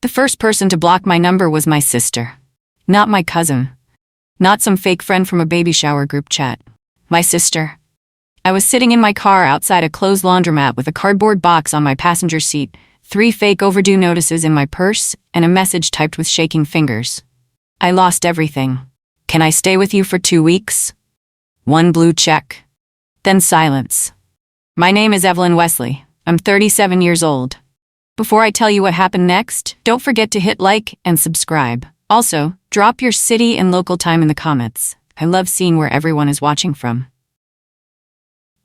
The first person to block my number was my sister. Not my cousin. Not some fake friend from a baby shower group chat. My sister. I was sitting in my car outside a closed laundromat with a cardboard box on my passenger seat, 3 fake overdue notices in my purse, and a message typed with shaking fingers. I lost everything. Can I stay with you for 2 weeks? 1 blue check. Then silence. My name is Evelyn Wesley. I'm 37 years old. Before I tell you what happened next, don't forget to hit like and subscribe. Also, drop your city and local time in the comments. I love seeing where everyone is watching from.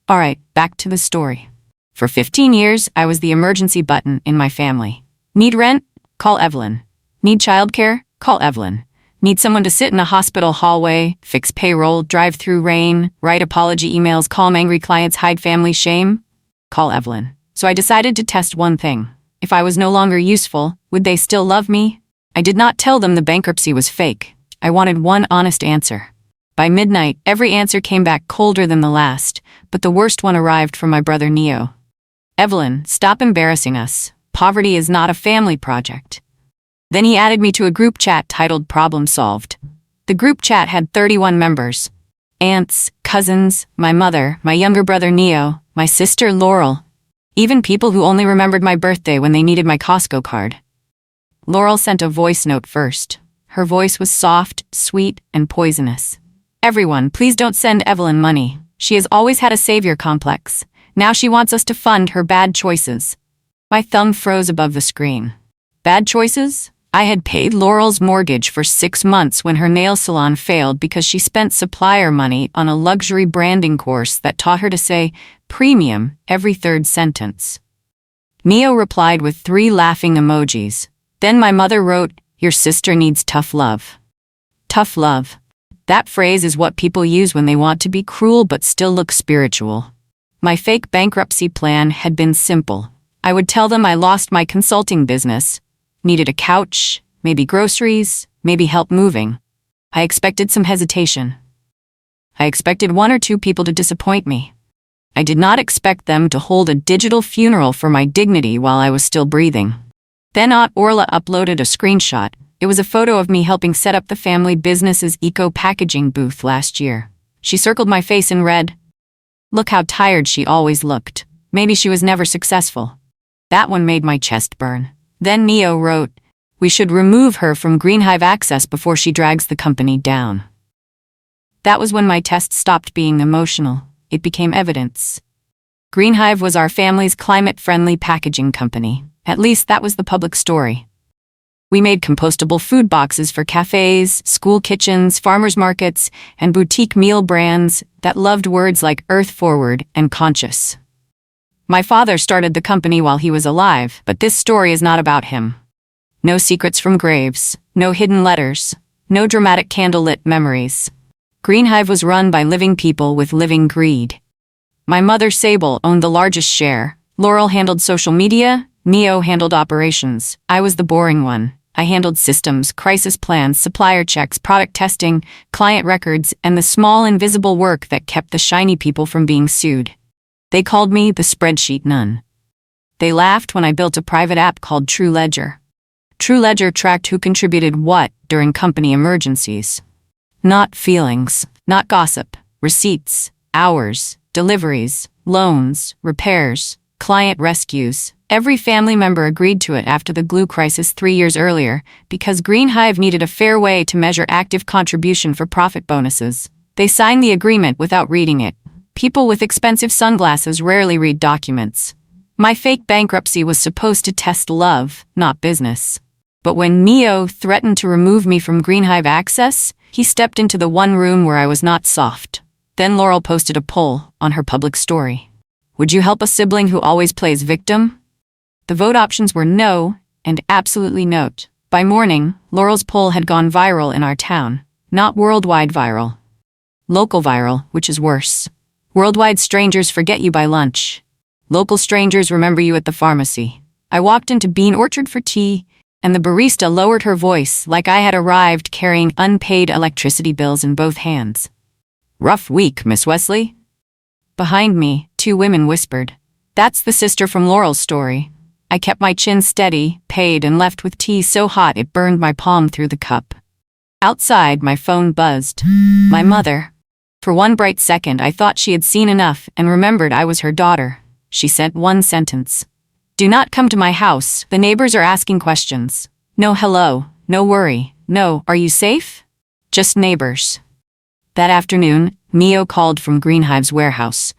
Alright, back to the story. For 15 years, I was the emergency button in my family. Need rent? Call Evelyn. Need childcare? Call Evelyn. Need someone to sit in a hospital hallway, fix payroll, drive through rain, write apology emails, calm angry clients, hide family shame? Call Evelyn. So I decided to test one thing. If I was no longer useful, would they still love me? I did not tell them the bankruptcy was fake. I wanted one honest answer. By midnight, every answer came back colder than the last, but the worst one arrived from my brother Neo. Evelyn, stop embarrassing us. Poverty is not a family project. Then he added me to a group chat titled Problem Solved. The group chat had 31 members. Aunts, cousins, my mother, my younger brother Neo, my sister Laurel. Even people who only remembered my birthday when they needed my Costco card. Laurel sent a voice note first. Her voice was soft, sweet, and poisonous. Everyone, please don't send Evelyn money. She has always had a savior complex. Now she wants us to fund her bad choices. My thumb froze above the screen. Bad choices? I had paid Laurel's mortgage for 6 months when her nail salon failed because she spent supplier money on a luxury branding course that taught her to say premium every 3rd sentence. Neo replied with 3 laughing emojis. Then my mother wrote, "Your sister needs tough love." Tough love. That phrase is what people use when they want to be cruel but still look spiritual. My fake bankruptcy plan had been simple. I would tell them I lost my consulting business, needed a couch, maybe groceries, maybe help moving. I expected some hesitation. I expected 1 or 2 people to disappoint me. I did not expect them to hold a digital funeral for my dignity while I was still breathing. Then Aunt Orla uploaded a screenshot. It was a photo of me helping set up the family business's eco-packaging booth last year. She circled my face and read, "Look how tired she always looked. Maybe she was never successful." That one made my chest burn. Then Neo wrote, "We should remove her from Greenhive access before she drags the company down." That was when my test stopped being emotional. It became evidence. Greenhive was our family's climate-friendly packaging company. At least that was the public story. We made compostable food boxes for cafes, school kitchens, farmers markets, and boutique meal brands that loved words like earth forward and conscious. My father started the company while he was alive, but this story is not about him. No secrets from graves, no hidden letters, no dramatic candlelit memories. Greenhive was run by living people with living greed. My mother Sable owned the largest share. Laurel handled social media. Neo handled operations. I was the boring one. I handled systems, crisis plans, supplier checks, product testing, client records, and the small invisible work that kept the shiny people from being sued. They called me the spreadsheet nun. They laughed when I built a private app called True Ledger. True Ledger tracked who contributed what during company emergencies. Not feelings, not gossip, receipts, hours, deliveries, loans, repairs, client rescues. Every family member agreed to it after the glue crisis 3 years earlier because Greenhive needed a fair way to measure active contribution for profit bonuses. They signed the agreement without reading it. People with expensive sunglasses rarely read documents. My fake bankruptcy was supposed to test love, not business. But when Neo threatened to remove me from Greenhive access, he stepped into the one room where I was not soft. Then Laurel posted a poll on her public story. Would you help a sibling who always plays victim? The vote options were no and absolutely note. By morning, Laurel's poll had gone viral in our town. Not worldwide viral. Local viral, which is worse. Worldwide strangers forget you by lunch. Local strangers remember you at the pharmacy. I walked into Bean Orchard for tea, and the barista lowered her voice like I had arrived carrying unpaid electricity bills in both hands. Rough week, Miss Wesley? Behind me, 2 women whispered. That's the sister from Laurel's story. I kept my chin steady, paid, and left with tea so hot it burned my palm through the cup. Outside, my phone buzzed. My mother. For one bright second, I thought she had seen enough and remembered I was her daughter. She sent one sentence. Do not come to my house. The neighbors are asking questions. No hello, no worry, no, are you safe? Just neighbors. That afternoon, Neo called from Greenhive's warehouse.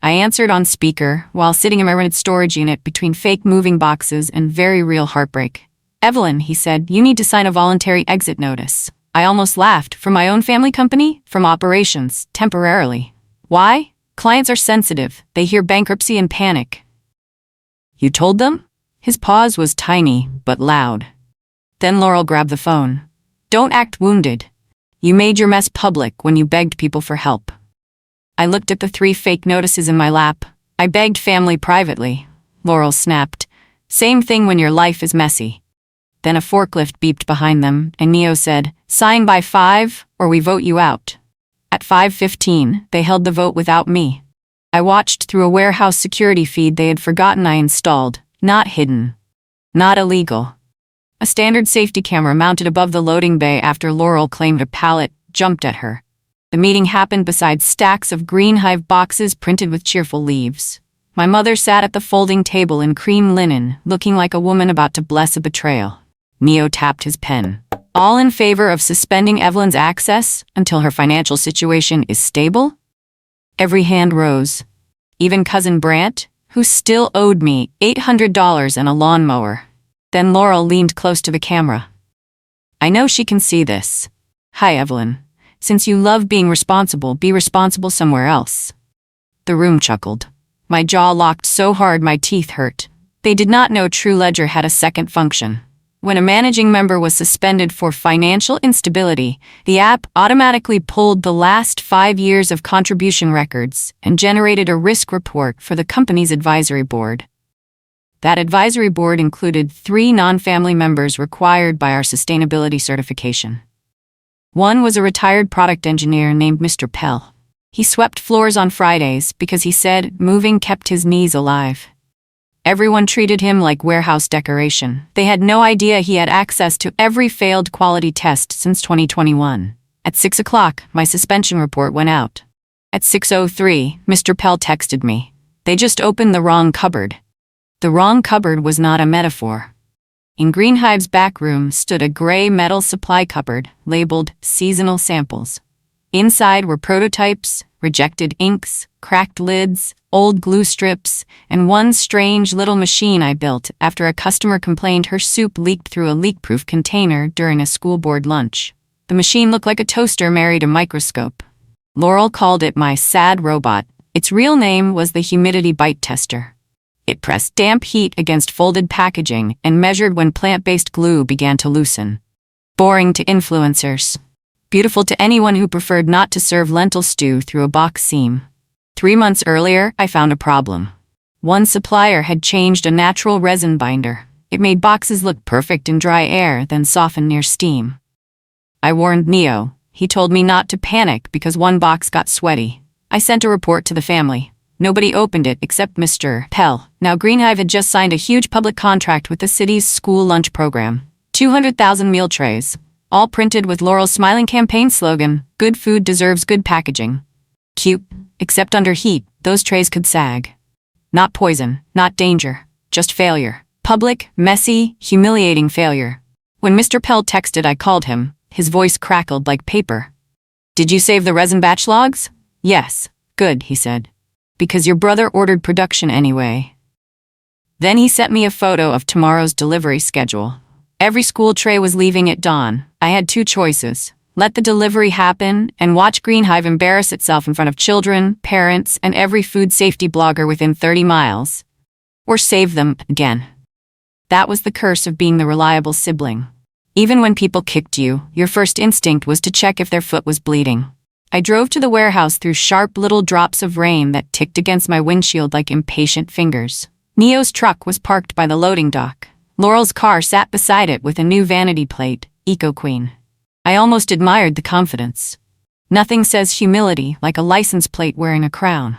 I answered on speaker while sitting in my rented storage unit between fake moving boxes and very real heartbreak. Evelyn, he said, you need to sign a voluntary exit notice. I almost laughed. From my own family company? From operations, temporarily. Why? Clients are sensitive. They hear bankruptcy and panic. You told them? His pause was tiny, but loud. Then Laurel grabbed the phone. Don't act wounded. You made your mess public when you begged people for help. I looked at the 3 fake notices in my lap. I begged family privately. Laurel snapped. Same thing when your life is messy. Then a forklift beeped behind them, and Neo said, sign by 5, or we vote you out. At 5:15, they held the vote without me. I watched through a warehouse security feed they had forgotten I installed, not hidden. Not illegal. A standard safety camera mounted above the loading bay after Laurel claimed a pallet jumped at her. The meeting happened beside stacks of Greenhive boxes printed with cheerful leaves. My mother sat at the folding table in cream linen, looking like a woman about to bless a betrayal. Neo tapped his pen. All in favor of suspending Evelyn's access until her financial situation is stable? Every hand rose. Even Cousin Brant, who still owed me $800 and a lawnmower. Then Laurel leaned close to the camera. I know she can see this. Hi, Evelyn. Since you love being responsible, be responsible somewhere else. The room chuckled. My jaw locked so hard my teeth hurt. They did not know True Ledger had a second function. When a managing member was suspended for financial instability, the app automatically pulled the last 5 years of contribution records and generated a risk report for the company's advisory board. That advisory board included 3 non-family members required by our sustainability certification. One was a retired product engineer named Mr. Pell. He swept floors on Fridays because he said moving kept his knees alive. Everyone treated him like warehouse decoration. They had no idea he had access to every failed quality test since 2021. At 6 o'clock, my suspension report went out. At 6:03, Mr. Pell texted me. They just opened the wrong cupboard. The wrong cupboard was not a metaphor. In Greenhive's back room stood a gray metal supply cupboard labeled Seasonal Samples. Inside were prototypes, rejected inks, cracked lids, old glue strips, and one strange little machine I built after a customer complained her soup leaked through a leak-proof container during a school board lunch. The machine looked like a toaster married a microscope. Laurel called it my sad robot. Its real name was the humidity bite tester. It pressed damp heat against folded packaging and measured when plant-based glue began to loosen. Boring to influencers. Beautiful to anyone who preferred not to serve lentil stew through a box seam. 3 months earlier, I found a problem. One supplier had changed a natural resin binder. It made boxes look perfect in dry air, then soften near steam. I warned Neo. He told me not to panic because one box got sweaty. I sent a report to the family. Nobody opened it except Mr. Pell. Now Greenhive had just signed a huge public contract with the city's school lunch program. 200,000 meal trays. All printed with Laurel's smiling campaign slogan, good food deserves good packaging. Cute, except under heat, those trays could sag. Not poison, not danger, just failure. Public, messy, humiliating failure. When Mr. Pell texted, I called him. His voice crackled like paper. Did you save the resin batch logs? Yes. Good, he said. Because your brother ordered production anyway. Then he sent me a photo of tomorrow's delivery schedule. Every school tray was leaving at dawn. I had 2 choices. Let the delivery happen and watch Greenhive embarrass itself in front of children, parents, and every food safety blogger within 30 miles. Or save them again. That was the curse of being the reliable sibling. Even when people kicked you, your first instinct was to check if their foot was bleeding. I drove to the warehouse through sharp little drops of rain that ticked against my windshield like impatient fingers. Neo's truck was parked by the loading dock. Laurel's car sat beside it with a new vanity plate, Eco Queen. I almost admired the confidence. Nothing says humility like a license plate wearing a crown.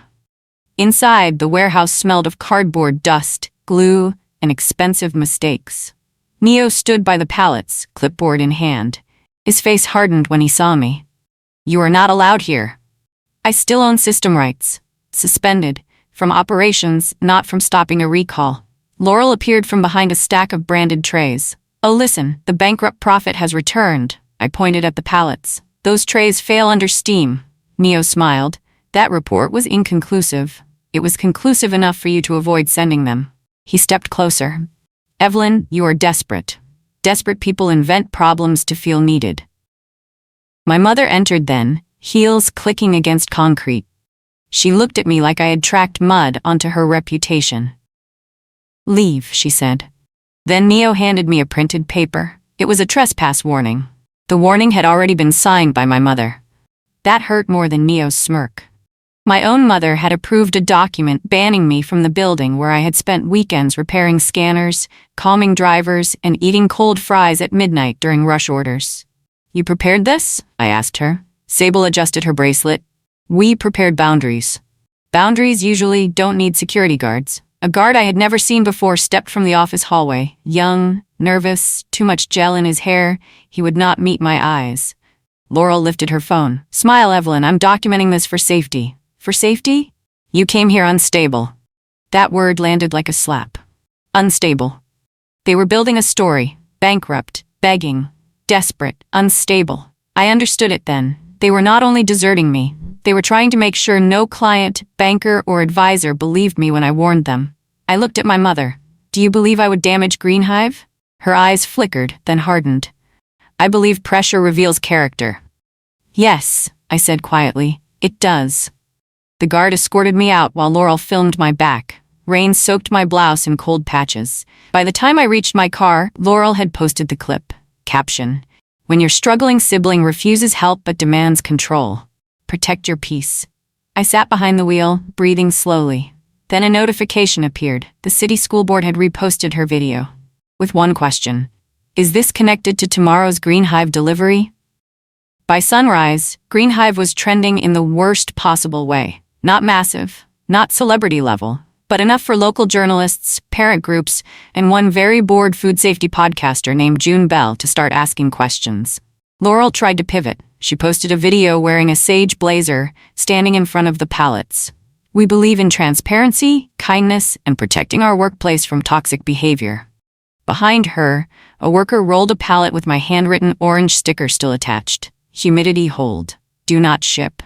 Inside, the warehouse smelled of cardboard dust, glue, and expensive mistakes. Neo stood by the pallets, clipboard in hand. His face hardened when he saw me. "You are not allowed here." "I still own system rights." "Suspended. From operations, not from stopping a recall." Laurel appeared from behind a stack of branded trays. "Oh, listen, the bankrupt prophet has returned." I pointed at the pallets. "Those trays fail under steam." Neo smiled. "That report was inconclusive. It was conclusive enough for you to avoid sending them." He stepped closer. "Evelyn, you are desperate. Desperate people invent problems to feel needed." My mother entered then, heels clicking against concrete. She looked at me like I had tracked mud onto her reputation. "Leave," she said. Then Neo handed me a printed paper. It was a trespass warning. The warning had already been signed by my mother. That hurt more than Neo's smirk. My own mother had approved a document banning me from the building where I had spent weekends repairing scanners, calming drivers, and eating cold fries at midnight during rush orders. "You prepared this?" I asked her. Sable adjusted her bracelet. "We prepared boundaries." Boundaries usually don't need security guards. A guard I had never seen before stepped from the office hallway. Young, nervous, too much gel in his hair. He would not meet my eyes. Laurel lifted her phone. "Smile, Evelyn, I'm documenting this for safety." "For safety?" "You came here unstable." That word landed like a slap. Unstable. They were building a story. Bankrupt, begging, desperate, unstable. I understood it then. They were not only deserting me, they were trying to make sure no client, banker, or advisor believed me when I warned them. I looked at my mother. "Do you believe I would damage Greenhive?" Her eyes flickered, then hardened. "I believe pressure reveals character." "Yes," I said quietly, "it does." The guard escorted me out while Laurel filmed my back. Rain soaked my blouse in cold patches. By the time I reached my car, Laurel had posted the clip. Caption: "When your struggling sibling refuses help but demands control, protect your peace." I sat behind the wheel, breathing slowly. Then a notification appeared. The city school board had reposted her video. With one question: "Is this connected to tomorrow's Greenhive delivery?" By sunrise, Greenhive was trending in the worst possible way. Not massive, not celebrity level, but enough for local journalists, parent groups, and one very bored food safety podcaster named June Bell to start asking questions. Laurel tried to pivot. She posted a video wearing a sage blazer, standing in front of the pallets. "We believe in transparency, kindness, and protecting our workplace from toxic behavior." Behind her, a worker rolled a pallet with my handwritten orange sticker still attached. "Humidity hold. Do not ship."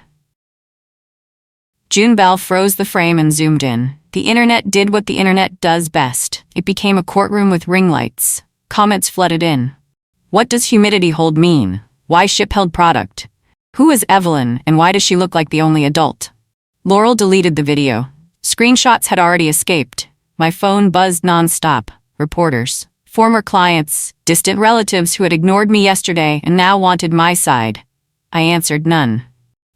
June Bell froze the frame and zoomed in. The internet did what the internet does best. It became a courtroom with ring lights. Comments flooded in. "What does humidity hold mean? Why ship held product? Who is Evelyn and why does she look like the only adult?" Laurel deleted the video. Screenshots had already escaped. My phone buzzed nonstop. Reporters, former clients, distant relatives who had ignored me yesterday and now wanted my side. I answered none.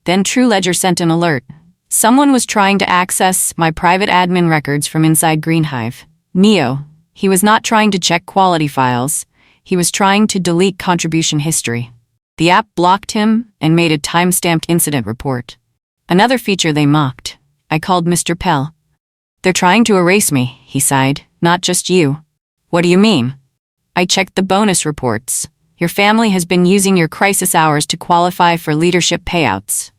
Then TrueLedger sent an alert. Someone was trying to access my private admin records from inside Greenhive. Neo. He was not trying to check quality files. He was trying to delete contribution history. The app blocked him and made a time-stamped incident report. Another feature they mocked. I called Mr. Pell. "They're trying to erase me," he sighed. "Not just you." "What do you mean?" "I checked the bonus reports. Your family has been using your crisis hours to qualify for leadership payouts."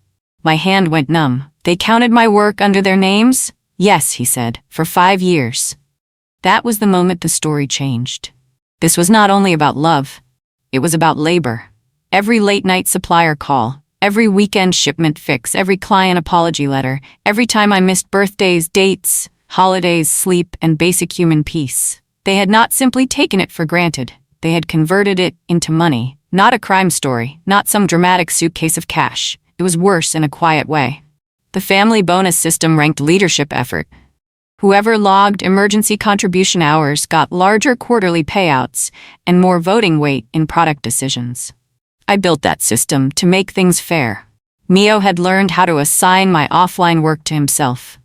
My hand went numb. "They counted my work under their names?" "Yes," he said, "for 5 years." That was the moment the story changed. This was not only about love. It was about labor. Every late-night supplier call, every weekend shipment fix, every client apology letter, every time I missed birthdays, dates, holidays, sleep, and basic human peace. They had not simply taken it for granted. They had converted it into money. Not a crime story, not some dramatic suitcase of cash. It was worse in a quiet way. The family bonus system ranked leadership effort. Whoever logged emergency contribution hours got larger quarterly payouts and more voting weight in product decisions. I built that system to make things fair. Neo had learned how to assign my offline work to himself.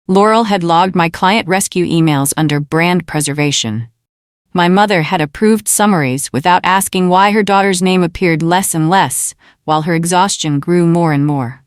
Laurel had logged my client rescue emails under brand preservation. My mother had approved summaries without asking why her daughter's name appeared less and less, while her exhaustion grew more and more.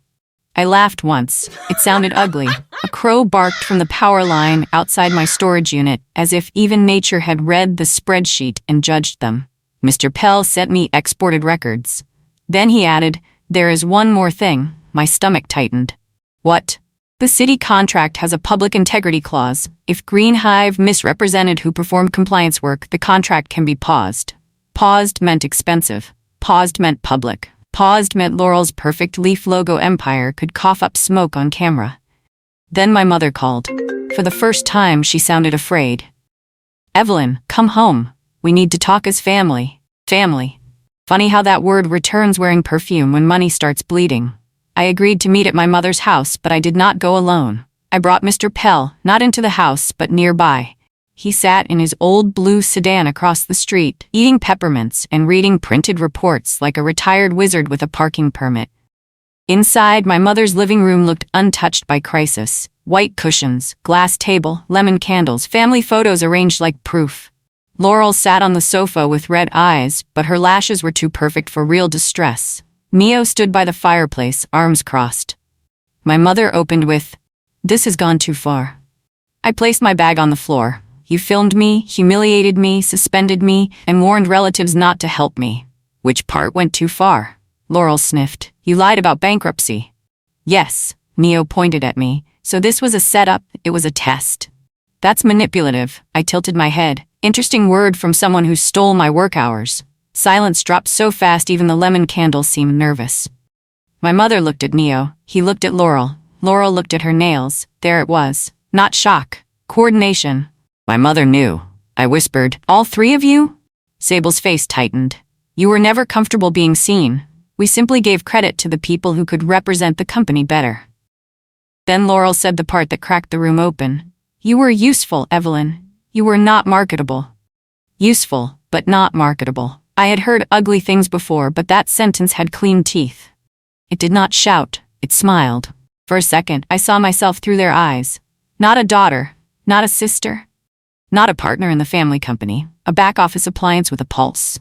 I laughed once. It sounded ugly. A crow barked from the power line outside my storage unit, as if even nature had read the spreadsheet and judged them. Mr. Pell sent me exported records. Then he added, "There is one more thing." My stomach tightened. What? The city contract has a public integrity clause. If Green Hive misrepresented who performed compliance work, the contract can be paused. Paused meant expensive. Paused meant public. Paused meant Laurel's perfect leaf logo empire could cough up smoke on camera. Then my mother called. For the first time, she sounded afraid. "Evelyn, come home. We need to talk as family." Family. Funny how that word returns wearing perfume when money starts bleeding. I agreed to meet at my mother's house, but I did not go alone. I brought Mr. Pell, not into the house, but nearby. He sat in his old blue sedan across the street, eating peppermints and reading printed reports like a retired wizard with a parking permit. Inside, my mother's living room looked untouched by crisis. White cushions, glass table, lemon candles, family photos arranged like proof. Laurel sat on the sofa with red eyes, but her lashes were too perfect for real distress. Neo stood by the fireplace, arms crossed. My mother opened with, "This has gone too far." I placed my bag on the floor. "You filmed me, humiliated me, suspended me, and warned relatives not to help me. Which part went too far?" Laurel sniffed. "You lied about bankruptcy." "Yes," Neo pointed at me. "So this was a setup, it was a test." "That's manipulative." I tilted my head. Interesting word from someone who stole my work hours. Silence dropped so fast even the lemon candles seemed nervous. My mother looked at Neo. He looked at Laurel. Laurel looked at her nails. There it was. Not shock. Coordination. My mother knew. I whispered, "All three of you?" Sable's face tightened. "You were never comfortable being seen. We simply gave credit to the people who could represent the company better." Then Laurel said the part that cracked the room open. "You were useful, Evelyn. You were not marketable." Useful, but not marketable. I had heard ugly things before, but that sentence had clean teeth. It did not shout, it smiled. For a second, I saw myself through their eyes. Not a daughter, not a sister, not a partner in the family company, a back office appliance with a pulse.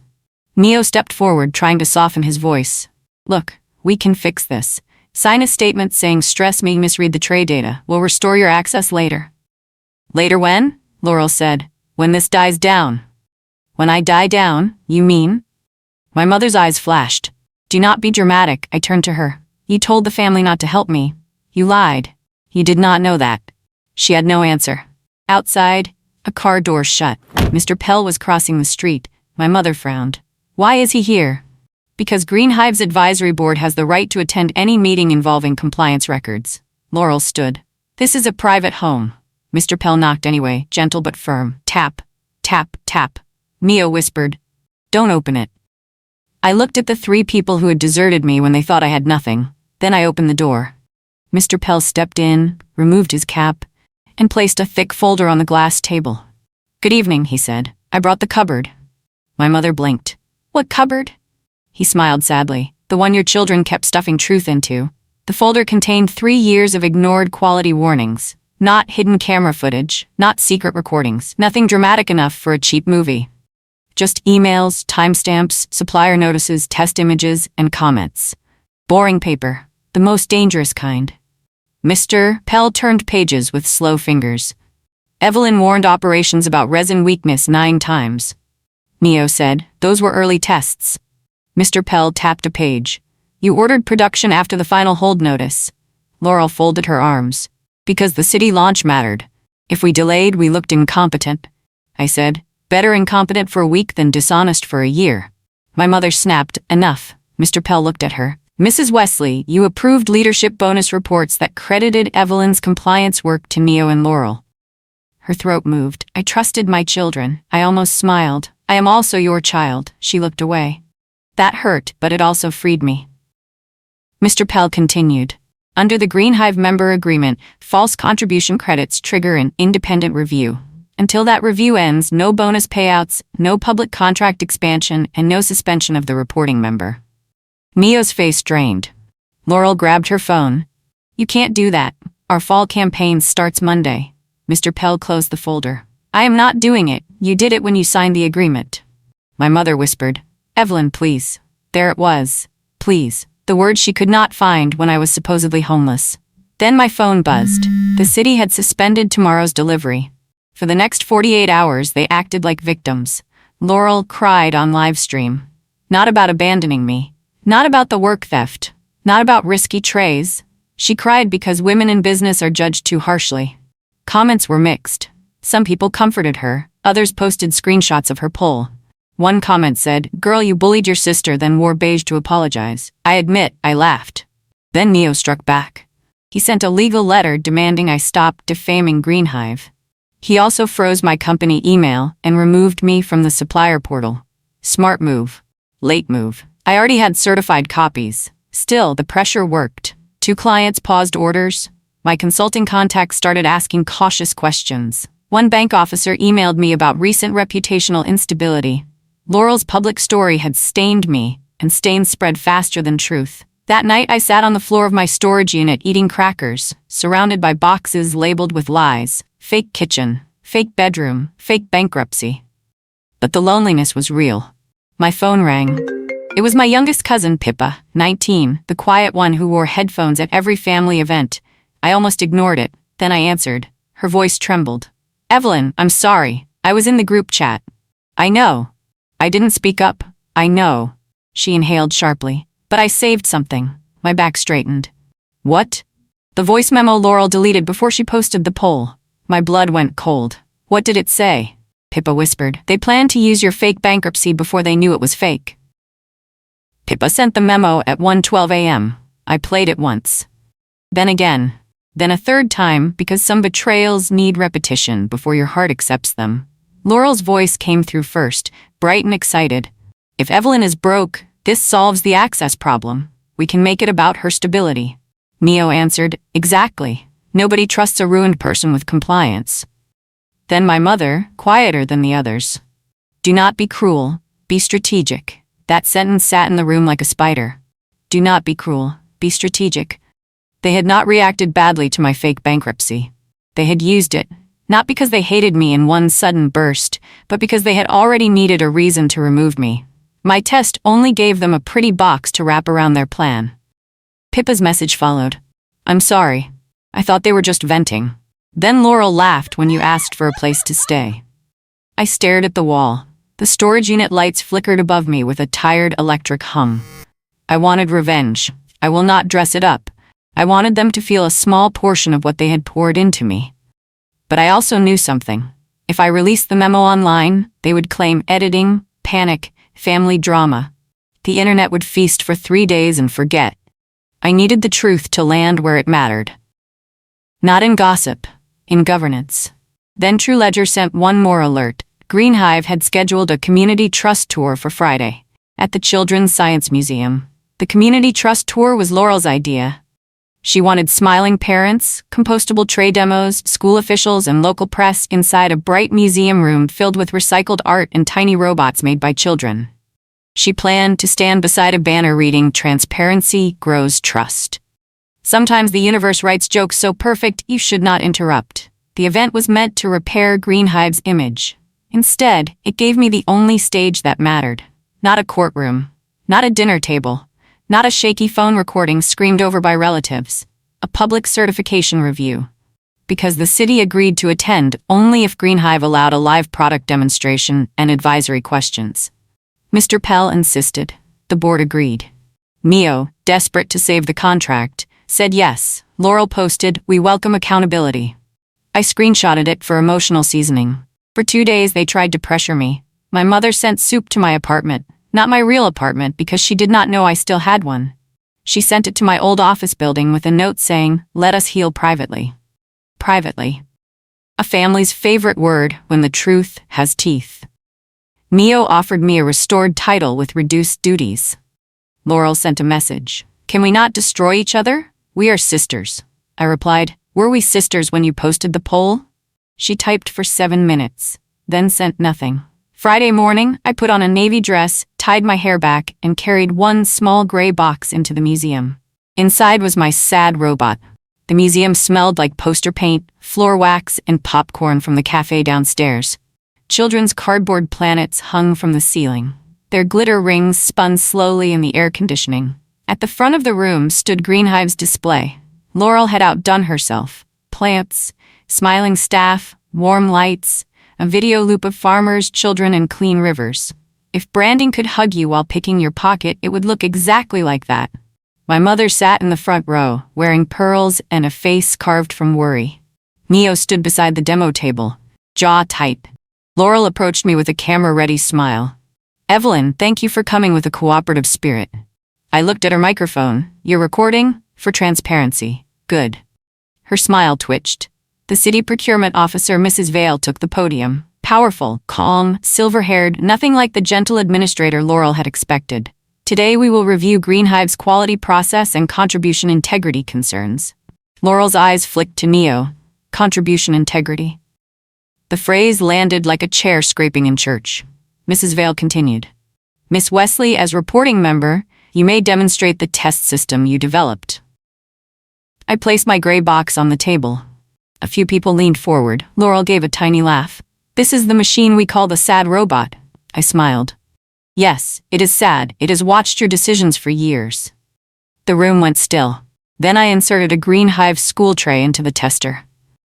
Neo stepped forward, trying to soften his voice. "Look, we can fix this. Sign a statement saying stress may misread the trade data. We'll restore your access later." "Later when?" Laurel said. "When this dies down." "When I die down, you mean?" My mother's eyes flashed. "Do not be dramatic," I turned to her. "You told the family not to help me. You lied. You did not know that." She had no answer. Outside, a car door shut. Mr. Pell was crossing the street. My mother frowned. "Why is he here?" "Because Green Hive's advisory board has the right to attend any meeting involving compliance records." Laurel stood. "This is a private home." Mr. Pell knocked anyway, gentle but firm. Tap, tap, tap. Neo whispered, "Don't open it." I looked at the three people who had deserted me when they thought I had nothing. Then I opened the door. Mr. Pell stepped in, removed his cap, and placed a thick folder on the glass table. "Good evening," he said. "I brought the cupboard." My mother blinked. "What cupboard?" He smiled sadly. "The one your children kept stuffing truth into." The folder contained 3 years of ignored quality warnings. Not hidden camera footage, not secret recordings, nothing dramatic enough for a cheap movie. Just emails, timestamps, supplier notices, test images, and comments. Boring paper, the most dangerous kind. Mr. Pell turned pages with slow fingers. "Evelyn warned operations about resin weakness 9 times. Neo said, "Those were early tests." Mr. Pell tapped a page. "You ordered production after the final hold notice." Laurel folded her arms. "Because the city launch mattered. If we delayed, we looked incompetent." I said, "Better incompetent for a week than dishonest for a year." My mother snapped, "Enough." Mr. Pell looked at her. "Mrs. Wesley, you approved leadership bonus reports that credited Evelyn's compliance work to Neo and Laurel." Her throat moved. "I trusted my children." I almost smiled. "I am also your child." She looked away. That hurt, but it also freed me. Mr. Pell continued. "Under the Green Hive member agreement, false contribution credits trigger an independent review. Until that review ends, no bonus payouts, no public contract expansion, and no suspension of the reporting member." Neo's face drained. Laurel grabbed her phone. "You can't do that. Our fall campaign starts Monday." Mr. Pell closed the folder. "I am not doing it. You did it when you signed the agreement." My mother whispered, "Evelyn, please." There it was. Please. the word she could not find when I was supposedly homeless. Then my phone buzzed. The city had suspended tomorrow's delivery. For the next 48 hours, they acted like victims. Laurel cried on live stream. Not about abandoning me. Not about the work theft. Not about risky trays. She cried because women in business are judged too harshly. Comments were mixed. Some people comforted her. Others posted screenshots of her pull. One comment said, "Girl, you bullied your sister, then wore beige to apologize." I admit, I laughed. Then Neo struck back. He sent a legal letter demanding I stop defaming Greenhive. He also froze my company email and removed me from the supplier portal. Smart move. Late move. I already had certified copies. Still, the pressure worked. 2 clients paused orders. My consulting contacts started asking cautious questions. One bank officer emailed me about recent reputational instability. Laurel's public story had stained me, and stains spread faster than truth. That night I sat on the floor of my storage unit eating crackers, surrounded by boxes labeled with lies: fake kitchen, fake bedroom, fake bankruptcy. But the loneliness was real. My phone rang. It was my youngest cousin, Pippa, 19, the quiet one who wore headphones at every family event. I almost ignored it, then I answered. Her voice trembled. "Evelyn, I'm sorry. I was in the group chat." "I know. I didn't speak up. I know." She inhaled sharply. "But I saved something." My back straightened. "What?" "The voice memo Laurel deleted before she posted the poll." My blood went cold. "What did it say?" Pippa whispered. "They planned to use your fake bankruptcy before they knew it was fake." Pippa sent the memo at 1:12 a.m. I played it once. Then again. Then a third time, because some betrayals need repetition before your heart accepts them. Laurel's voice came through first, bright and excited. "If Evelyn is broke, this solves the access problem. We can make it about her stability." Neo answered, "Exactly. Nobody trusts a ruined person with compliance." Then my mother, quieter than the others. "Do not be cruel. Be strategic." That sentence sat in the room like a spider. Do not be cruel. Be strategic. They had not reacted badly to my fake bankruptcy. They had used it, not because they hated me in one sudden burst, but because they had already needed a reason to remove me. My test only gave them a pretty box to wrap around their plan. Pippa's message followed. "I'm sorry. I thought they were just venting." Then Laurel laughed when you asked for a place to stay. I stared at the wall. The storage unit lights flickered above me with a tired electric hum. I wanted revenge. I will not dress it up. I wanted them to feel a small portion of what they had poured into me. But I also knew something. If I released the memo online, they would claim editing, panic, family drama. The internet would feast for 3 days and forget. I needed the truth to land where it mattered. Not in gossip, in governance. Then True Ledger sent one more alert. Greenhive had scheduled a community trust tour for Friday at the Children's Science Museum. The community trust tour was Laurel's idea. She wanted smiling parents, compostable tray demos, school officials, and local press inside a bright museum room filled with recycled art and tiny robots made by children. She planned to stand beside a banner reading, "Transparency grows trust." Sometimes the universe writes jokes so perfect you should not interrupt. The event was meant to repair Greenhive's image. Instead, it gave me the only stage that mattered. Not a courtroom. Not a dinner table. Not a shaky phone recording screamed over by relatives. A public certification review. Because the city agreed to attend only if Greenhive allowed a live product demonstration and advisory questions. Mr. Pell insisted. The board agreed. Neo, desperate to save the contract, said yes. Laurel posted, "We welcome accountability." I screenshotted it for emotional seasoning. For 2 days they tried to pressure me. My mother sent soup to my apartment. Not my real apartment because she did not know I still had one. She sent it to my old office building with a note saying, "Let us heal privately." Privately. A family's favorite word when the truth has teeth. Neo offered me a restored title with reduced duties. Laurel sent a message. "Can we not destroy each other? We are sisters." I replied, "Were we sisters when you posted the poll?" She typed for 7 minutes, then sent nothing. Friday morning, I put on a navy dress, tied my hair back, and carried one small gray box into the museum. Inside was my sad robot. The museum smelled like poster paint, floor wax, and popcorn from the cafe downstairs. Children's cardboard planets hung from the ceiling. Their glitter rings spun slowly in the air conditioning. At the front of the room stood Greenhive's display. Laurel had outdone herself. Plants, smiling staff, warm lights, a video loop of farmers, children, and clean rivers. If branding could hug you while picking your pocket, it would look exactly like that. My mother sat in the front row, wearing pearls and a face carved from worry. Neo stood beside the demo table, jaw tight. Laurel approached me with a camera-ready smile. "Evelyn, thank you for coming with a cooperative spirit." I looked at her microphone. "You're recording? For transparency. Good." Her smile twitched. The city procurement officer, Mrs. Vale, took the podium. Powerful, calm, silver-haired, nothing like the gentle administrator Laurel had expected. "Today we will review Greenhive's quality process and contribution integrity concerns." Laurel's eyes flicked to Neo. Contribution integrity. The phrase landed like a chair scraping in church. Mrs. Vale continued. "Miss Wesley, as reporting member, you may demonstrate the test system you developed." I placed my gray box on the table. A few people leaned forward. Laurel gave a tiny laugh. "This is the machine we call the sad robot." I smiled. "Yes, it is sad. It has watched your decisions for years." The room went still. Then I inserted a Greenhive school tray into the tester.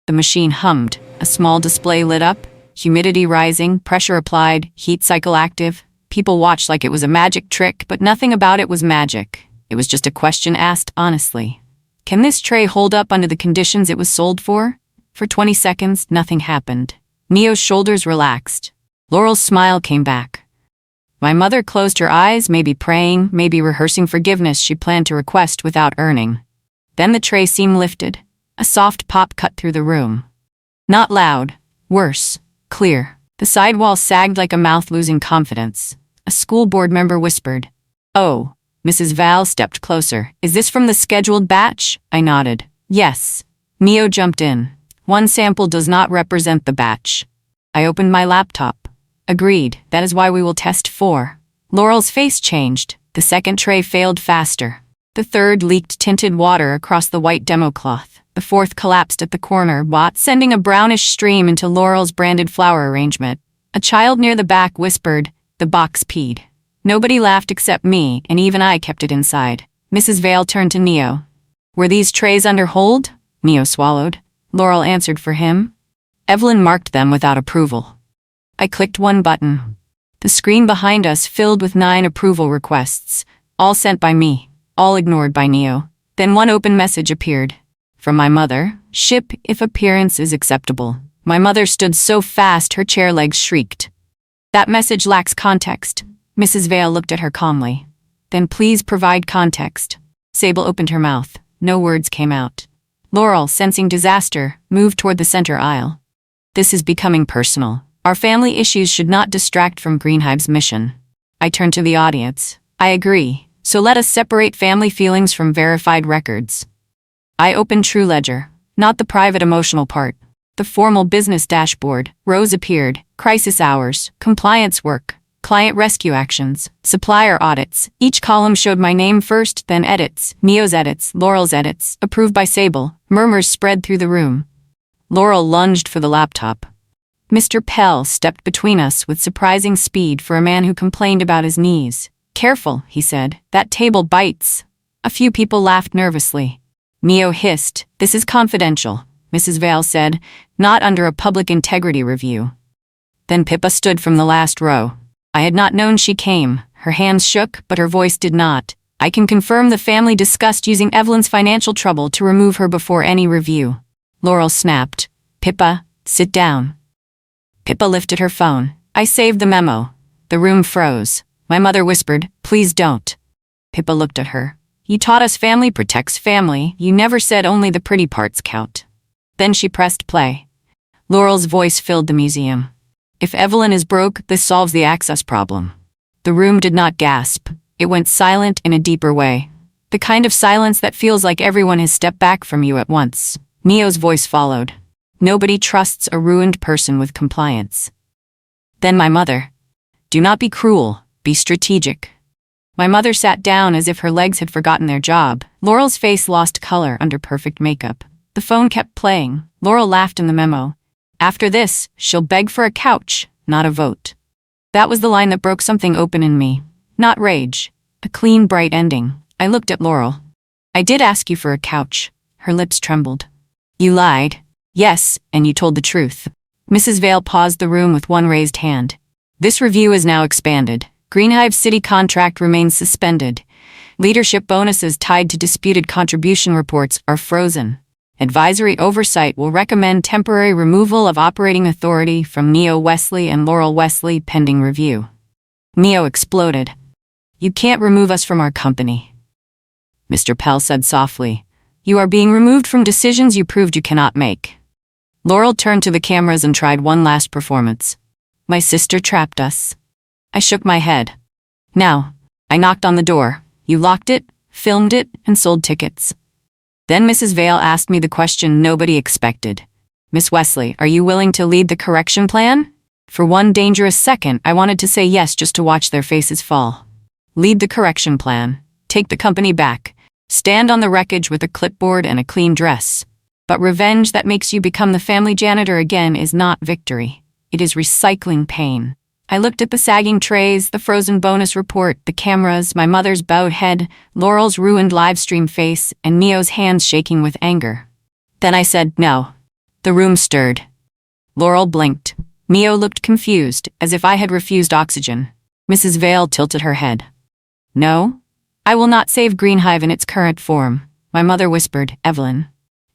The machine hummed. A small display lit up. Humidity rising, pressure applied, heat cycle active. People watched like it was a magic trick, but nothing about it was magic. It was just a question asked honestly. Can this tray hold up under the conditions it was sold for? For 20 seconds, nothing happened. Neo's shoulders relaxed. Laurel's smile came back. My mother closed her eyes, maybe praying, maybe rehearsing forgiveness she planned to request without earning. Then the tray seemed lifted. A soft pop cut through the room. Not loud. Worse. Clear. The side wall sagged like a mouth losing confidence. A school board member whispered. "Oh." Mrs. Val stepped closer. "Is this from the scheduled batch?" I nodded. "Yes." Neo jumped in. "One sample does not represent the batch." I opened my laptop. "Agreed. That is why we will test 4. Laurel's face changed. The second tray failed faster. The third leaked tinted water across the white demo cloth. The fourth collapsed at the corner, sending a brownish stream into Laurel's branded flower arrangement. A child near the back whispered, "The box peed." Nobody laughed except me, and even I kept it inside. Mrs. Vale turned to Neo. "Were these trays under hold?" Neo swallowed. Laurel answered for him. Evelyn marked them without approval. I clicked one button. The screen behind us filled with 9 approval requests, all sent by me, all ignored by Neo. Then one open message appeared. From my mother, "Ship if appearance is acceptable." My mother stood so fast her chair legs shrieked. "That message lacks context." Mrs. Vale looked at her calmly. "Then please provide context." Sable opened her mouth. No words came out. Laurel, sensing disaster, moved toward the center aisle. "This is becoming personal. Our family issues should not distract from Greenhive's mission." I turned to the audience. "I agree. So let us separate family feelings from verified records." I opened True Ledger, not the private emotional part. The formal business dashboard. Rows appeared. Crisis hours, compliance work, client rescue actions, supplier audits. Each column showed my name first, then edits, Neo's edits, Laurel's edits, approved by Sable. Murmurs spread through the room. Laurel lunged for the laptop. Mr. Pell stepped between us with surprising speed for a man who complained about his knees. "Careful," he said. "That table bites." A few people laughed nervously. Neo hissed. "This is confidential," Mrs. Vale said, "not under a public integrity review." Then Pippa stood from the last row. I had not known she came. Her hands shook, but her voice did not. "I can confirm the family discussed using Evelyn's financial trouble to remove her before any review." Laurel snapped. "Pippa, sit down." Pippa lifted her phone. I saved the memo. The room froze. My mother whispered, "Please don't." Pippa looked at her. "You taught us family protects family. You never said only the pretty parts count." Then she pressed play. Laurel's voice filled the museum. "If Evelyn is broke, this solves the access problem." The room did not gasp. It went silent in a deeper way. The kind of silence that feels like everyone has stepped back from you at once. Neo's voice followed. "Nobody trusts a ruined person with compliance." Then my mother. "Do not be cruel, be strategic." My mother sat down as if her legs had forgotten their job. Laurel's face lost color under perfect makeup. The phone kept playing. Laurel laughed in the memo. "After this, she'll beg for a couch, not a vote." That was the line that broke something open in me. Not rage. A clean, bright ending. I looked at Laurel. I did ask you for a couch. Her lips trembled. You lied. Yes, and you told the truth. Mrs. Vale paused the room with one raised hand. This review is now expanded. Greenhive City contract remains suspended. Leadership bonuses tied to disputed contribution reports are frozen. Advisory oversight will recommend temporary removal of operating authority from Neo Wesley and Laurel Wesley pending review. Neo exploded. You can't remove us from our company. Mr. Pell said softly. You are being removed from decisions you proved you cannot make. Laurel turned to the cameras and tried one last performance. My sister trapped us. I shook my head. Now, I knocked on the door. You locked it, filmed it, and sold tickets. Then Mrs. Vale asked me the question nobody expected. Miss Wesley, are you willing to lead the correction plan? For one dangerous second, I wanted to say yes just to watch their faces fall. Lead the correction plan. Take the company back. Stand on the wreckage with a clipboard and a clean dress. But revenge that makes you become the family janitor again is not victory. It is recycling pain. I looked at the sagging trays, the frozen bonus report, the cameras, my mother's bowed head, Laurel's ruined livestream face, and Neo's hands shaking with anger. Then I said no. The room stirred. Laurel blinked. Neo looked confused, as if I had refused oxygen. Mrs. Vale tilted her head. No? I will not save Greenhive in its current form, my mother whispered, Evelyn.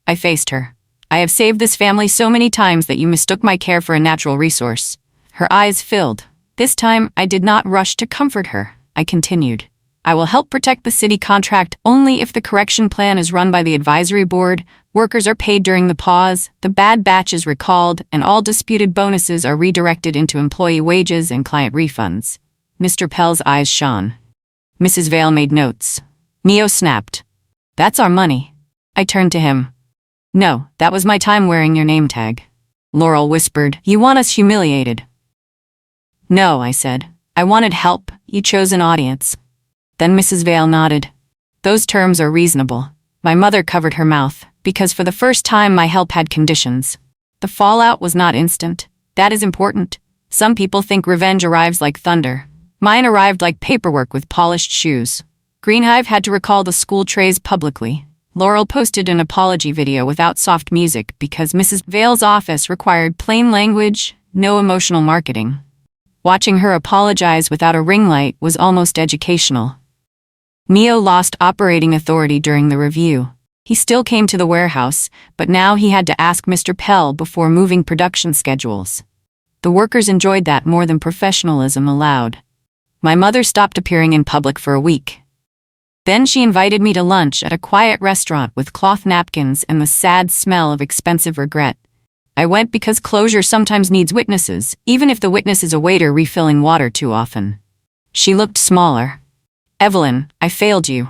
I faced her. I have saved this family so many times that you mistook my care for a natural resource. Her eyes filled. This time, I did not rush to comfort her. I continued. I will help protect the city contract only if the correction plan is run by the advisory board, workers are paid during the pause, the bad batch is recalled, and all disputed bonuses are redirected into employee wages and client refunds. Mr. Pell's eyes shone. Mrs. Vale made notes. Neo snapped. That's our money. I turned to him. No, that was my time wearing your name tag. Laurel whispered. You want us humiliated. No, I said. I wanted help. You chose an audience. Then Mrs. Vale nodded. Those terms are reasonable. My mother covered her mouth, because for the first time my help had conditions. The fallout was not instant. That is important. Some people think revenge arrives like thunder. Mine arrived like paperwork with polished shoes. Greenhive had to recall the school trays publicly. Laurel posted an apology video without soft music because Mrs. Vale's office required plain language, no emotional marketing. Watching her apologize without a ring light was almost educational. Neo lost operating authority during the review. He still came to the warehouse, but now he had to ask Mr. Pell before moving production schedules. The workers enjoyed that more than professionalism allowed. My mother stopped appearing in public for a week. Then she invited me to lunch at a quiet restaurant with cloth napkins and the sad smell of expensive regret. I went because closure sometimes needs witnesses, even if the witness is a waiter refilling water too often. She looked smaller. Evelyn, I failed you.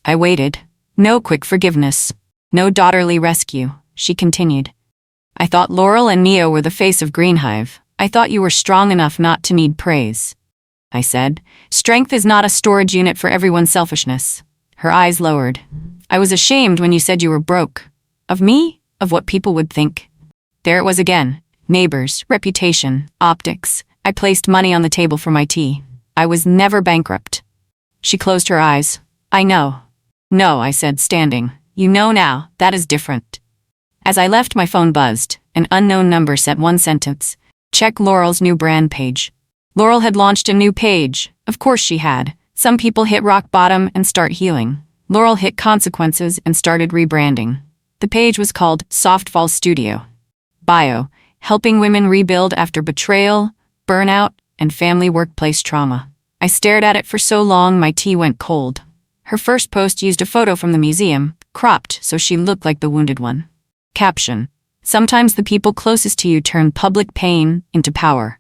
I waited. No quick forgiveness. No daughterly rescue, she continued. I thought Laurel and Neo were the face of Greenhive. I thought you were strong enough not to need praise. I said. Strength is not a storage unit for everyone's selfishness. Her eyes lowered. I was ashamed when you said you were broke. Of me? Of what people would think? There it was again. Neighbors, reputation, optics. I placed money on the table for my tea. I was never bankrupt. She closed her eyes. I know. No, I said, standing. You know now, that is different. As I left, my phone buzzed. An unknown number sent one sentence. Check Laurel's new brand page. Laurel had launched a new page. Of course she had. Some people hit rock bottom and start healing. Laurel hit consequences and started rebranding. The page was called Softfall Studio. Bio: helping women rebuild after betrayal, burnout, and family workplace trauma. I stared at it for so long my tea went cold. Her first post used a photo from the museum, cropped so she looked like the wounded one. Caption: sometimes the people closest to you turn public pain into power.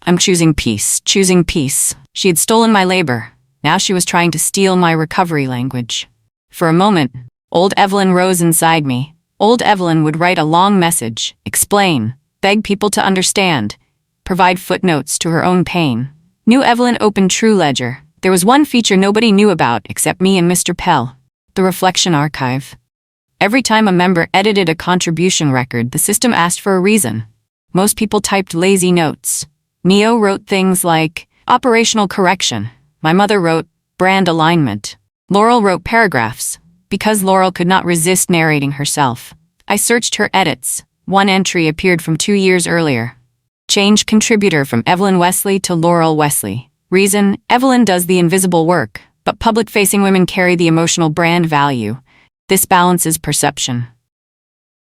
I'm choosing peace, choosing peace. She had stolen my labor. Now she was trying to steal my recovery language. For a moment, old Evelyn rose inside me. Old Evelyn would write a long message, explain, beg people to understand, provide footnotes to her own pain. New Evelyn opened True Ledger. There was one feature nobody knew about except me and Mr. Pell: the reflection archive. Every time a member edited a contribution record, the system asked for a reason. Most people typed lazy notes. Neo wrote things like operational correction. My mother wrote brand alignment. Laurel wrote paragraphs. Because Laurel could not resist narrating herself, I searched her edits. One entry appeared from 2 years earlier. Change contributor from Evelyn Wesley to Laurel Wesley. Reason: Evelyn does the invisible work, but public-facing women carry the emotional brand value. This balances perception.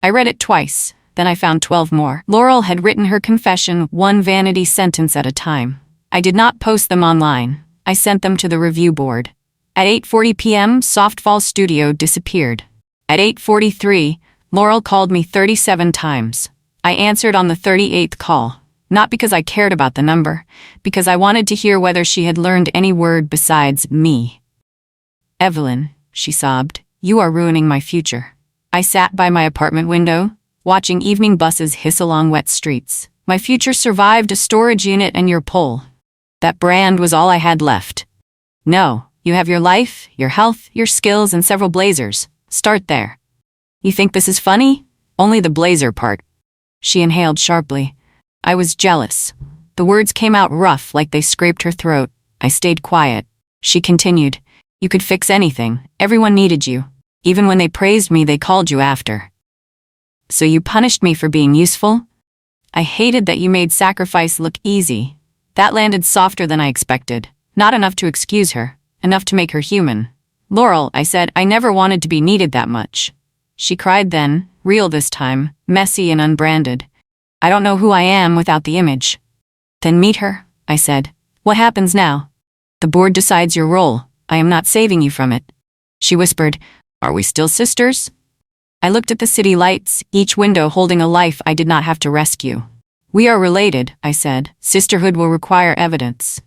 I read it twice, then I found 12 more. Laurel had written her confession one vanity sentence at a time. I did not post them online. I sent them to the review board. At 8:40 p.m., Softfall Studio disappeared. At 8:43, Laurel called me 37 times. I answered on the 38th call, not because I cared about the number, because I wanted to hear whether she had learned any word besides me. "Evelyn," she sobbed, "you are ruining my future." I sat by my apartment window, watching evening buses hiss along wet streets. My future survived a storage unit and your pole. That brand was all I had left. No, you have your life, your health, your skills, and several blazers. Start there. You think this is funny? Only the blazer part. She inhaled sharply. I was jealous. The words came out rough, like they scraped her throat. I stayed quiet. She continued. You could fix anything. Everyone needed you. Even when they praised me, they called you after. So you punished me for being useful? I hated that you made sacrifice look easy. That landed softer than I expected. Not enough to excuse her. Enough to make her human. Laurel, I said, I never wanted to be needed that much. She cried then, real this time, messy and unbranded. I don't know who I am without the image. Then meet her, I said. What happens now? The board decides your role. I am not saving you from it. She whispered, Are we still sisters? I looked at the city lights, each window holding a life I did not have to rescue. We are related, I said. Sisterhood will require evidence.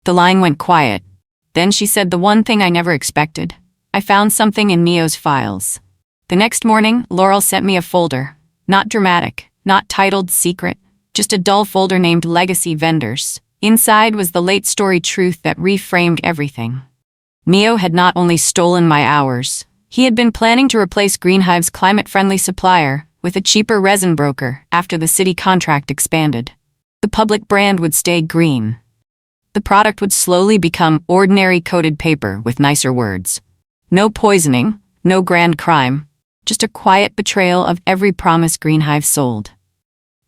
The line went quiet. Then she said the one thing I never expected. I found something in Neo's files. The next morning, Laurel sent me a folder. Not dramatic, not titled Secret, just a dull folder named Legacy Vendors. Inside was the late story truth that reframed everything. Neo had not only stolen my hours, he had been planning to replace Greenhive's climate-friendly supplier with a cheaper resin broker after the city contract expanded. The public brand would stay green. The product would slowly become ordinary coated paper with nicer words. No poisoning, no grand crime, just a quiet betrayal of every promise Greenhive sold.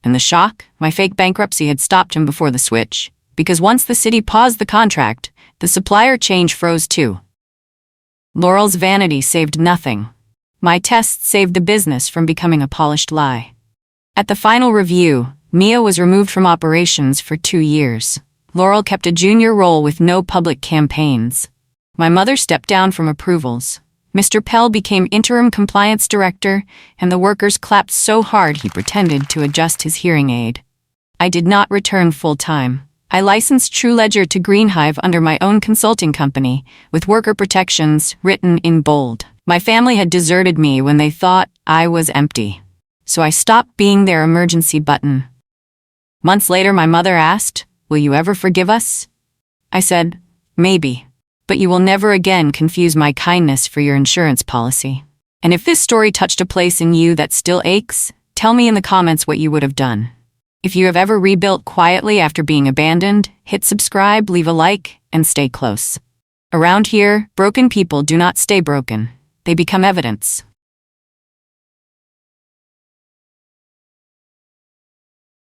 And the shock, my fake bankruptcy had stopped him before the switch, because once the city paused the contract, the supplier change froze too. Laurel's vanity saved nothing. My tests saved the business from becoming a polished lie. At the final review, Mia was removed from operations for 2 years. Laurel kept a junior role with no public campaigns. My mother stepped down from approvals. Mr. Pell became interim compliance director, and the workers clapped so hard he pretended to adjust his hearing aid. I did not return full-time. I licensed TrueLedger to Greenhive under my own consulting company, with worker protections written in bold. My family had deserted me when they thought I was empty. So I stopped being their emergency button. Months later, my mother asked, Will you ever forgive us? I said, Maybe. But you will never again confuse my kindness for your insurance policy. And if this story touched a place in you that still aches, tell me in the comments what you would have done. If you have ever rebuilt quietly after being abandoned, hit subscribe, leave a like, and stay close. Around here, broken people do not stay broken. They become evidence.